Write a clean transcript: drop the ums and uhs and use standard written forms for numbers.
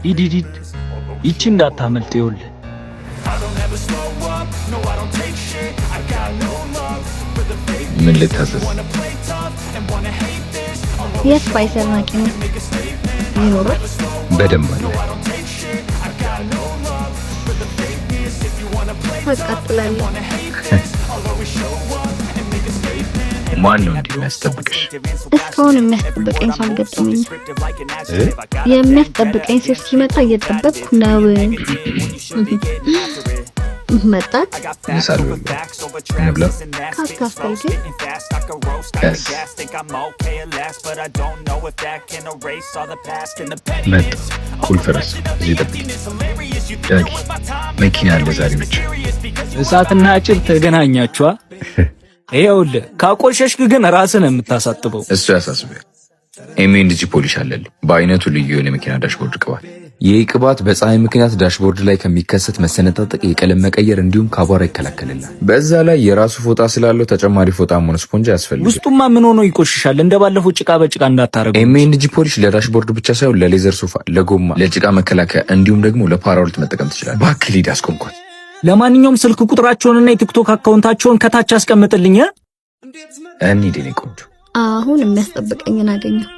ሂድ ይቺ እንዳታመልጥ ይውል ምን ልታዘዝ? የስፓይሰር ማኪና ይኖራል በደንብ አለ። አቃጥላለሁ። ማን ነው እንዲህ የሚያስጠብቅሽ? እስካሁን የሚያስጠብቀኝ ሰው አልገጠመኝም። የሚያስጠብቀኝ ሰው ሲመጣ እየጠበቅኩ ነው። መጣት ምሳሌ እንብላ። ካስካስካይቴ መጣ ቁልፍ ረሳ። እዚህ ጠብቂ ዳጊ፣ መኪና አለ ዛሬ ብቻ። እሳትና ጭድ ተገናኛችኋ? ይኸውልህ ካቆሸሽክ ግን ራስን የምታሳጥበው እሱ ያሳስበው። ኤምኤንጂ ፖሊሽ አለልኝ በአይነቱ ልዩ የሆነ መኪና ዳሽቦርድ ቅባት። ይህ ቅባት በፀሐይ ምክንያት ዳሽቦርድ ላይ ከሚከሰት መሰነጣጠቅ፣ የቀለም መቀየር እንዲሁም ከአቧራ ይከላከልናል። በዛ ላይ የራሱ ፎጣ ስላለው ተጨማሪ ፎጣ ሆነ ስፖንጅ ያስፈልጋል። ውስጡማ ምን ሆኖ ይቆሽሻል? እንደባለፈው ጭቃ በጭቃ እንዳታረጉ። ኤምኤንጂ ፖሊሽ ለዳሽቦርድ ብቻ ሳይሆን ለሌዘር ሶፋ፣ ለጎማ፣ ለጭቃ መከላከያ እንዲሁም ደግሞ ለፓራውልት መጠቀም ትችላለህ። ባክህ ሊድ አስቆምኳት። ለማንኛውም ስልክ ቁጥራቸውንና የቲክቶክ አካውንታቸውን ከታች አስቀምጥልኝ። እንሂድ የኔ ቆንጆ። አሁን የሚያስጠብቀኝን አገኘው።